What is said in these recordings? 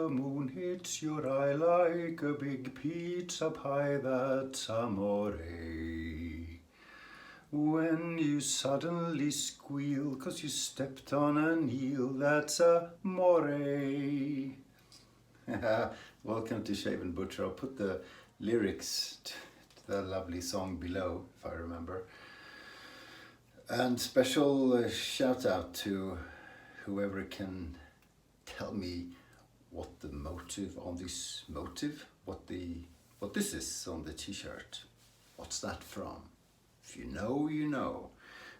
the moon hits your eye like a big pizza pie, that's amore. When you suddenly squeal 'cause you stepped on an eel, that's amore. Welcome to Shave&Butcher. I'll put the lyrics to the lovely song below, if I remember. And special shout out to whoever can tell me what the motive on this what this is on the t-shirt. What's that from? If you know, you know.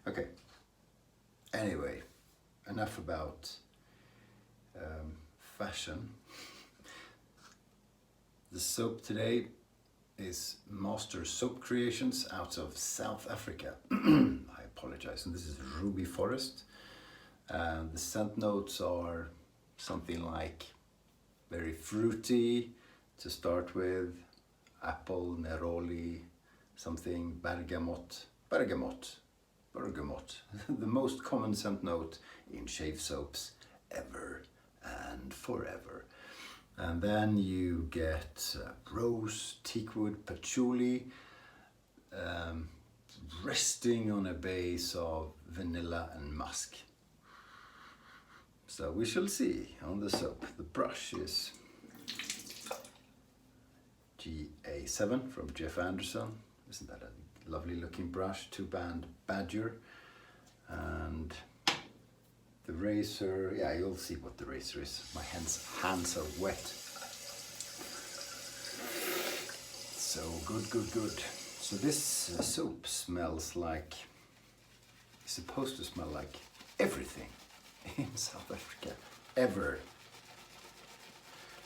Okay. Anyway, enough about fashion. The soap today is Master Soap Creations out of South Africa. I apologize. And this is Ruby Forest. And the scent notes are something like very fruity to start with, apple, neroli, something bergamot. The most common scent note in shave soaps ever and forever. And then you get rose, teakwood, patchouli, resting on a base of vanilla and musk. So we shall see on the soap. The brush is GA7 from Jeff Anderson. Isn't that a lovely looking brush? 2-band Badger. And the razor, yeah, you'll see what the razor is. My hands are wet. So good. So this soap smells like, it's supposed to smell like everything in South Africa, ever.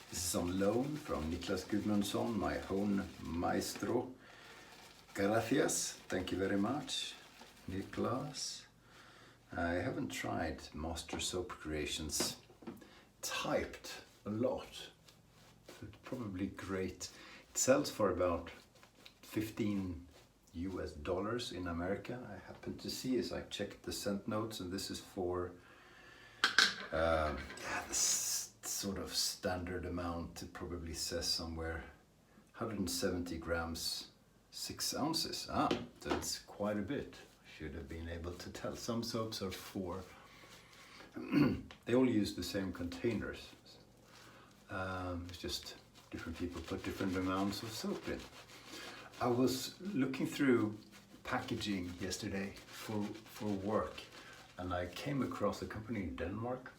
This is on loan from Niklas Gudmundsson, my own maestro. Gracias, thank you very much, Niklas. I haven't tried Master Soap Creations typed a lot. It's probably great. It sells for about $15 in America. I happened to see as I checked the scent notes, and this is for this sort of standard amount. It probably says somewhere 170 grams, 6 ounces. That's quite a bit. Should have been able to tell. Some soaps are 4. They all use the same containers. It's just different people put different amounts of soap in. I was looking through packaging yesterday for work, and I came across a company in Denmark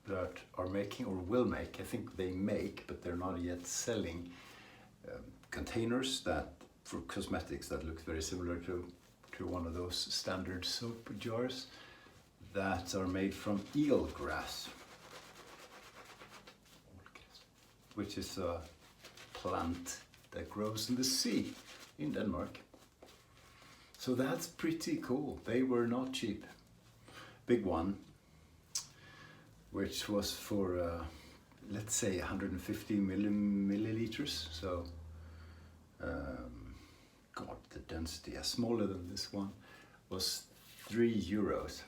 that are making, or will make, I think they make, but they're not yet selling, containers that for cosmetics that looks very similar to one of those standard soap jars that are made from eelgrass, which is a plant that grows in the sea in Denmark. So that's pretty cool. They were not cheap. Big one, which was for let's say 150 milliliters. So God, the density, smaller than this one, was €3,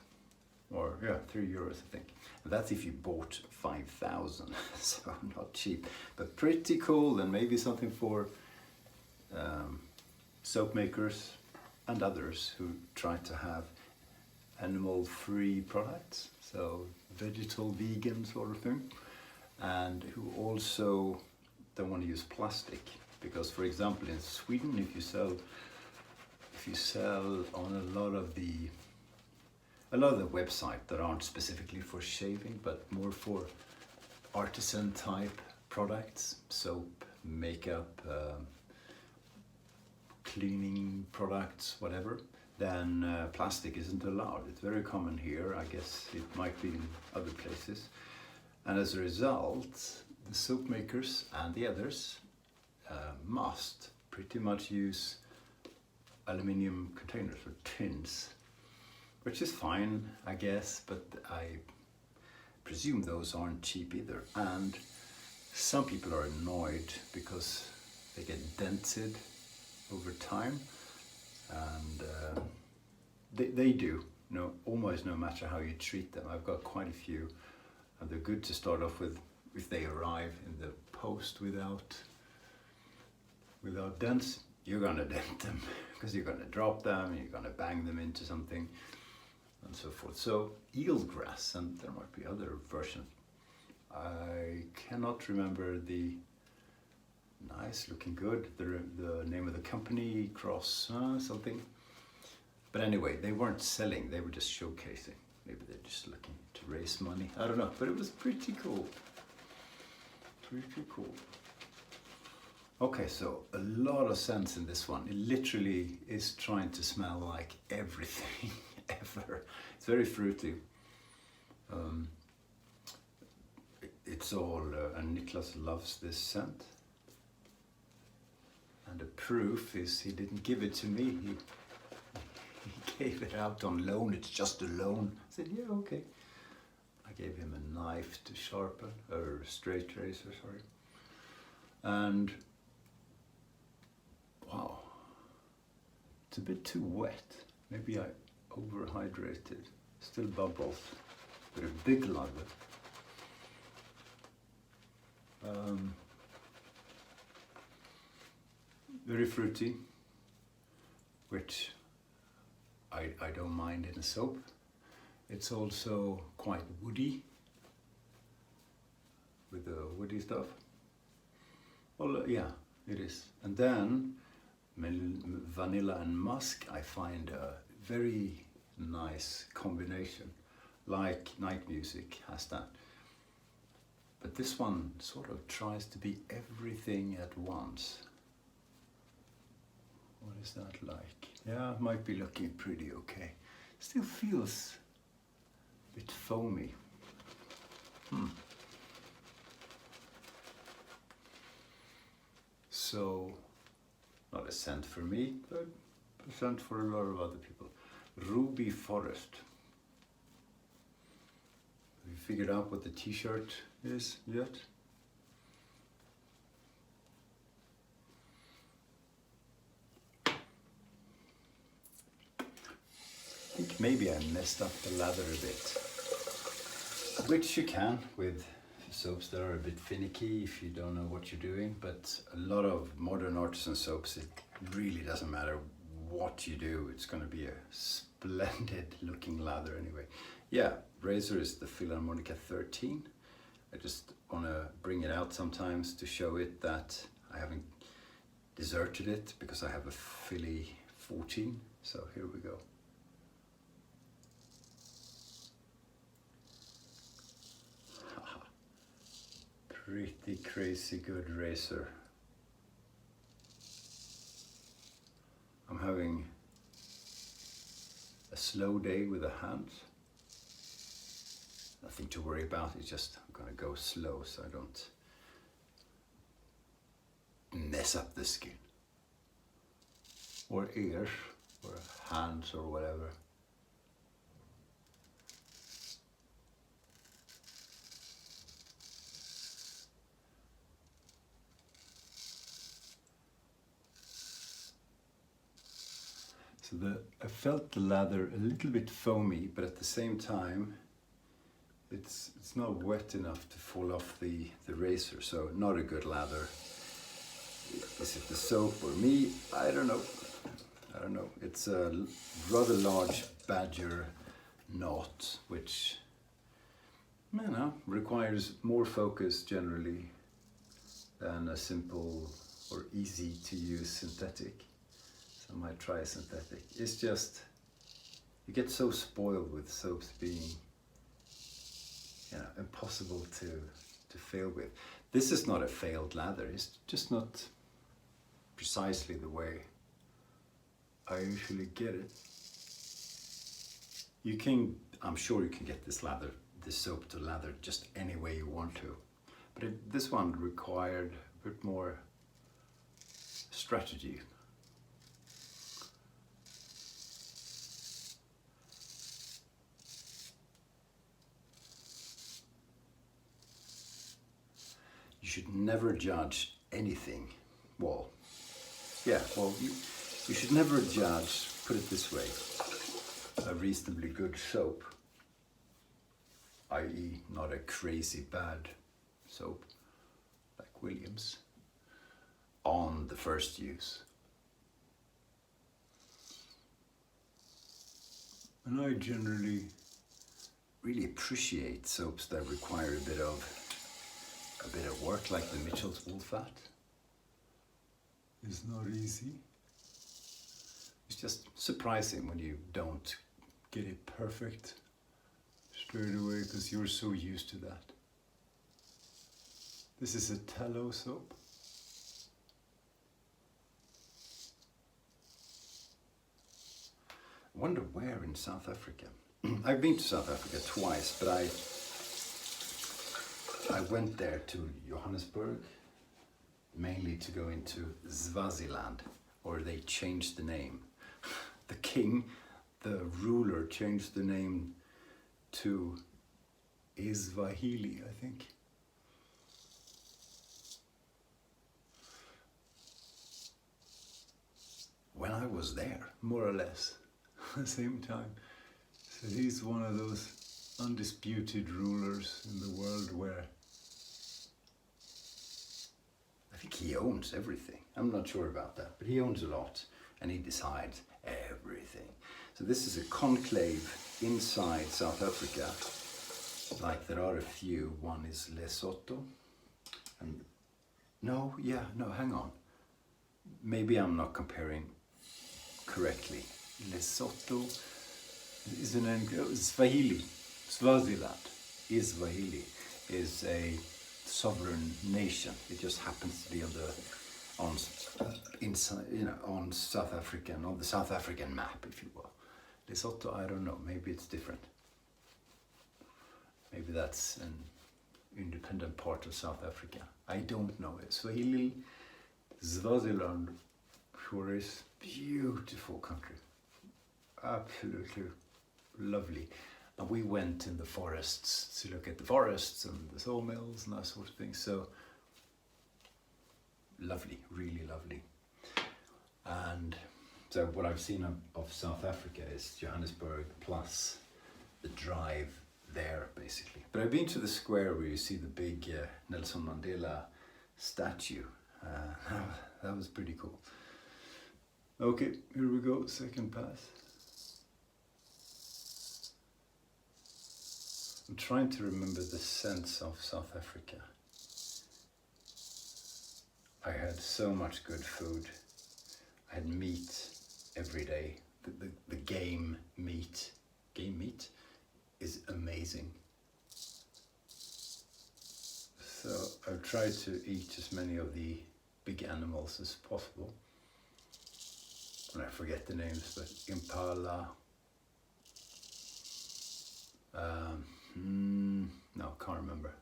or yeah, €3 I think. And that's if you bought 5,000, so not cheap, but pretty cool, and maybe something for soap makers and others who try to have animal-free products, so vegetal, vegan sort of thing, and who also don't want to use plastic. Because, for example, in Sweden, if you sell on a lot of the websites that aren't specifically for shaving, but more for artisan type products, soap, makeup, cleaning products, whatever, then plastic isn't allowed. It's very common here. I guess it might be in other places. And as a result, the soap makers and the others must pretty much use aluminium containers or tins, which is fine, I guess, but I presume those aren't cheap either. And some people are annoyed because they get dented over time, and they do, almost no matter how you treat them. I've got quite a few, and they're good to start off with if they arrive in the post without dents, you're gonna dent them because you're gonna drop them, you're gonna bang them into something, and so forth. So eelgrass, and there might be other versions. I cannot remember the nice, looking good, the name of the company, Cross something. But anyway, they weren't selling, they were just showcasing. Maybe they're just looking to raise money. I don't know, but it was pretty cool. Pretty cool. Okay, so a lot of scents in this one. It literally is trying to smell like everything ever. It's very fruity. It's all, and Niklas loves this scent. And the proof is he didn't give it to me. He gave it out on loan. It's just a loan. I said, yeah, okay. I gave him a knife to sharpen, or straight razor, sorry. And wow, it's a bit too wet. Maybe I overhydrated. Still bubbles, but a big lather. Very fruity, which I don't mind in a soap. It's also quite woody, with the woody stuff. Well, yeah, it is. And then vanilla and musk, I find a very nice combination, like Night Music has that. But this one sort of tries to be everything at once. What is that like? Yeah, it might be looking pretty okay. Still feels a bit foamy. So, not a scent for me, but a scent for a lot of other people. Ruby Forest. Have you figured out what the t-shirt is yet? I think maybe I messed up the lather a bit, which you can with soaps that are a bit finicky if you don't know what you're doing, but a lot of modern artisan soaps, it really doesn't matter what you do, it's going to be a splendid looking lather anyway. Yeah, razor is the Philharmonica 13. I just want to bring it out sometimes to show it that I haven't deserted it, because I have a Philly 14, so here we go. Pretty crazy good razor. I'm having a slow day with the hands. Nothing to worry about, it's just I'm gonna go slow so I don't mess up the skin. Or ears, or hands, or whatever. So I felt the lather a little bit foamy, but at the same time, it's not wet enough to fall off the razor, so not a good lather. Is it the soap or me? I don't know. I don't know. It's a rather large badger knot, which, you know, requires more focus generally than a simple or easy to use synthetic. I might try a synthetic. It's just, you get so spoiled with soaps being, you know, impossible to fail with. This is not a failed lather, it's just not precisely the way I usually get it. You can, I'm sure you can get this soap to lather just any way you want to. But this one required a bit more strategy. You should never judge anything. Well, yeah, well, you should never judge, put it this way, a reasonably good soap, i.e. not a crazy bad soap, like Williams, on the first use. And I generally really appreciate soaps that require a bit of work, like the Mitchell's wool fat. It's not easy. It's just surprising when you don't get it perfect straight away because you're so used to that. This is a tallow soap. I wonder where in South Africa. I've been to South Africa twice, but I went there to Johannesburg, mainly to go into Swaziland, or they changed the name. The king, the ruler, changed the name to Iswahili, I think. When I was there, more or less, at the same time. So he's one of those undisputed rulers in the world where I think he owns everything. I'm not sure about that, but he owns a lot and he decides everything. So this is a conclave inside South Africa. Like there are a few. One is Lesotho. And no, hang on. Maybe I'm not comparing correctly. Lesotho is Swahili. Swaziland is Swahili, is a sovereign nation. It just happens to be on South African, on the South African map, if you will. Lesotho, I don't know. Maybe it's different. Maybe that's an independent part of South Africa. I don't know. Swahili, Swaziland, sure is beautiful country. Absolutely lovely. And we went in the forests to look at the forests and the sawmills and that sort of thing. So lovely, really lovely. And so what I've seen of South Africa is Johannesburg plus the drive there, basically. But I've been to the square where you see the big Nelson Mandela statue. That was pretty cool. Okay, here we go, second pass. I'm trying to remember the sense of South Africa. I had so much good food. I had meat every day. The game meat is amazing. So I've tried to eat as many of the big animals as possible. And I forget the names, but impala. No, can't remember.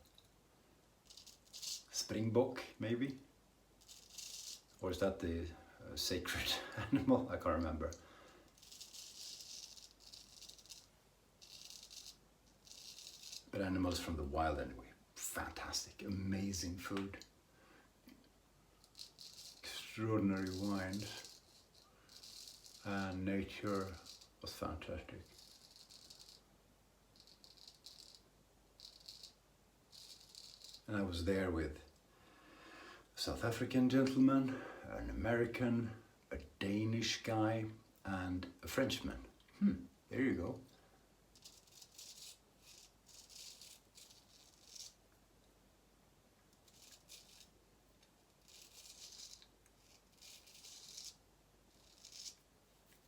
Springbok, maybe? Or is that the sacred animal? I can't remember. But animals from the wild anyway. Fantastic, amazing food. Extraordinary wines. And nature was fantastic. And I was there with a South African gentleman, an American, a Danish guy, and a Frenchman. There you go.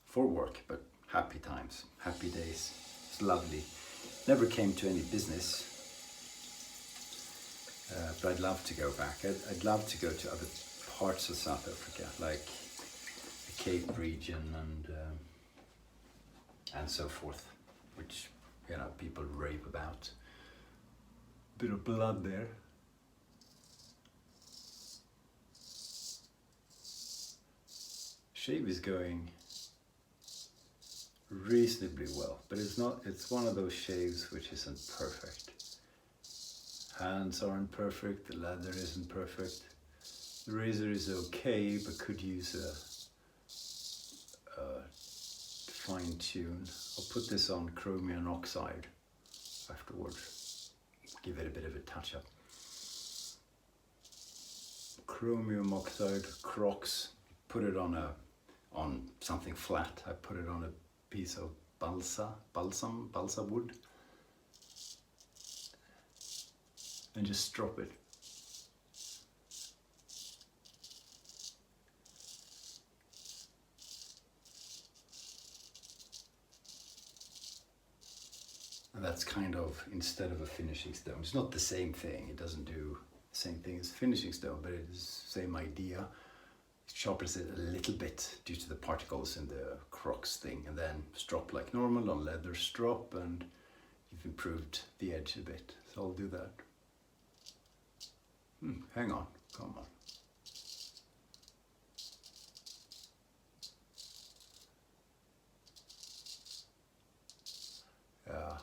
For work, but happy times, happy days. It's lovely. Never came to any business. But I'd love to go back. I'd love to go to other parts of South Africa, like the Cape region and so forth, which people rave about. Bit of blood there. Shave is going reasonably well, but it's one of those shaves which isn't perfect. Hands aren't perfect, the leather isn't perfect. The razor is okay, but could use a fine tune. I'll put this on chromium oxide afterwards. Give it a bit of a touch up. chromium oxide Crocs, put it on something flat. I put it on a piece of balsa wood, and just drop it. And that's kind of, instead of a finishing stone, it's not the same thing. It doesn't do the same thing as finishing stone, but it is the same idea. It sharpens it a little bit due to the particles in the Crocs thing, and then strop like normal on leather strop, and you've improved the edge a bit. So I'll do that. Hang on, come on. Yeah.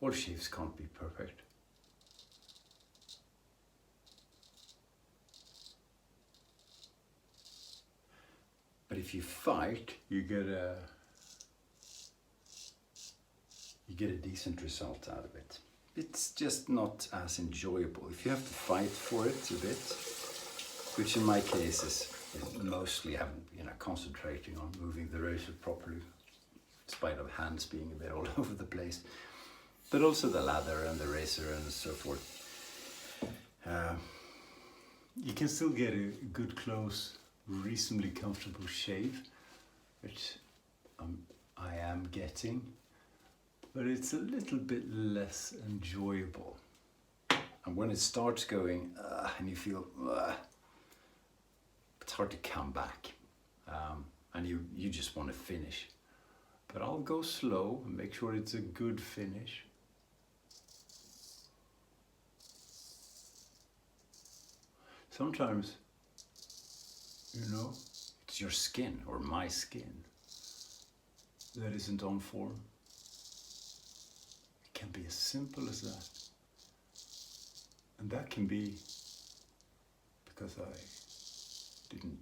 All shaves can't be perfect. But if you fight, you get a decent result out of it. It's just not as enjoyable. If you have to fight for it a bit, which in my case is mostly concentrating on moving the razor properly, in spite of hands being a bit all over the place, but also the lather and the razor and so forth. You can still get a good close, reasonably comfortable shave, which I am getting, but it's a little bit less enjoyable. And when it starts going and you feel it's hard to come back, and you just want to finish. But I'll go slow and make sure it's a good finish. Sometimes, it's your skin or my skin that isn't on form. It can be as simple as that. And that can be because I didn't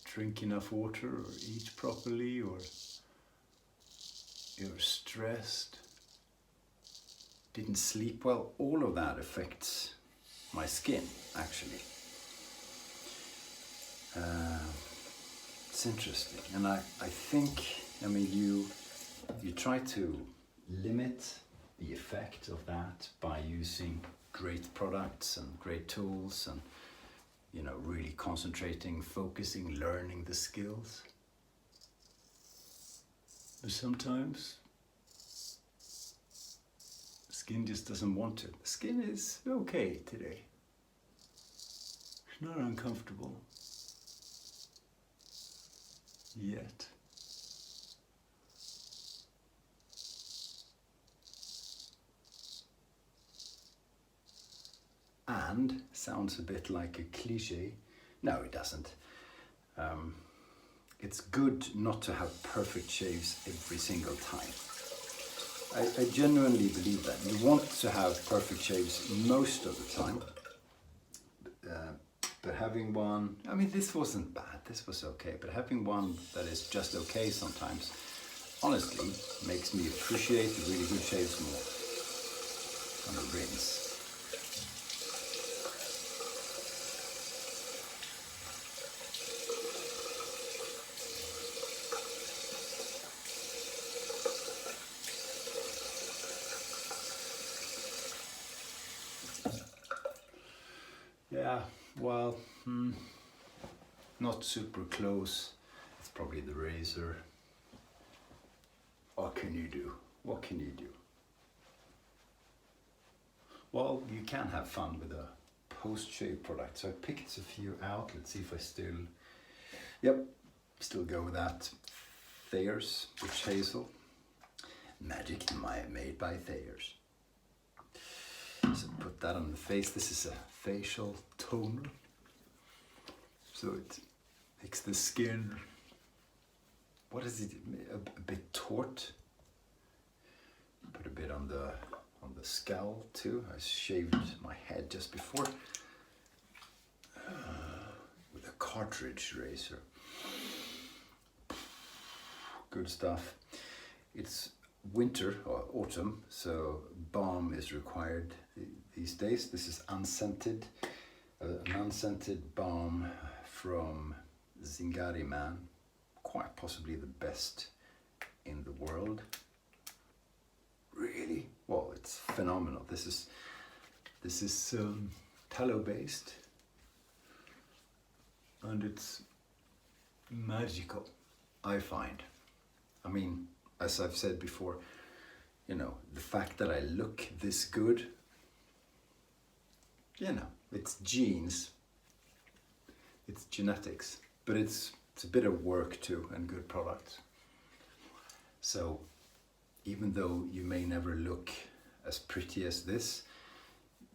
drink enough water or eat properly, or you're stressed, didn't sleep well. All of that affects my skin, actually. It's interesting, and I think, you try to limit the effect of that by using great products and great tools, and really concentrating, focusing, learning the skills. But sometimes the skin just doesn't want to. The skin is okay today. It's not uncomfortable yet. And sounds a bit like a cliche. No, it doesn't. It's good not to have perfect shaves every single time. I genuinely believe that. You want to have perfect shaves most of the time. But having one, this wasn't bad, this was okay, but having one that is just okay sometimes, honestly, makes me appreciate the really good shaves more. On a rinse. Yeah, well, not super close. It's probably the razor. What can you do? What can you do? Well, you can have fun with a post-shave product. So I picked a few out. Let's see if I still go with that. Thayer's Witch Hazel. Magic made by Thayer's. So put that on the face. This is a facial toner. So it makes the skin, what is it, a bit taut. Put a bit on the scalp too. I shaved my head just before with a cartridge razor. Good stuff. It's winter or autumn, so balm is required these days. This is unscented. An unscented balm from Zingari Man, quite possibly the best in the world. Really, well, it's phenomenal. This is tallow based, and it's magical, I find. I mean, as I've said before, you know, the fact that I look this good, you know, it's genes, it's genetics, but it's a bit of work too, and good products. So even though you may never look as pretty as this,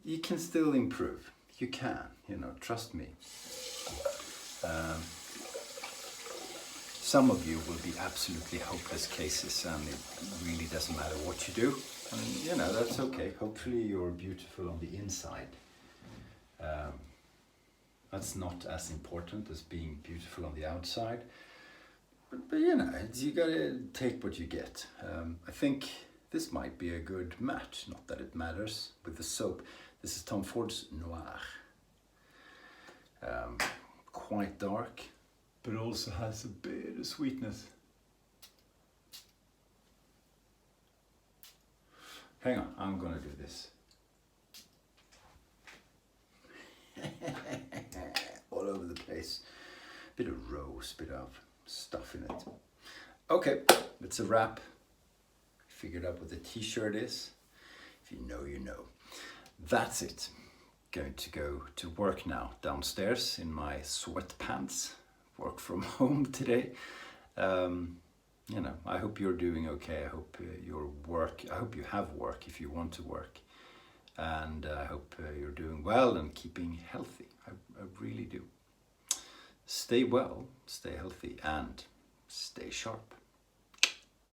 you can still improve. You can, you know, trust me. Some of you will be absolutely hopeless cases, and it really doesn't matter what you do. And you know, that's okay. Hopefully you're beautiful on the inside. That's not as important as being beautiful on the outside. But you know, you gotta take what you get. I think this might be a good match, not that it matters, with the soap. This is Tom Ford's Noir. Quite dark, but also has a bit of sweetness. Hang on, I'm gonna do this. All over the place. Bit of rose, bit of stuff in it. Okay, it's a wrap. Figured out what the t-shirt is. If you know, you know. That's it. Going to go to work now, downstairs in my sweatpants. Work from home today. You know, I hope you're doing okay. I hope I hope you have work if you want to work. And I hope you're doing well and keeping healthy. I really do. Stay well, stay healthy, and stay sharp.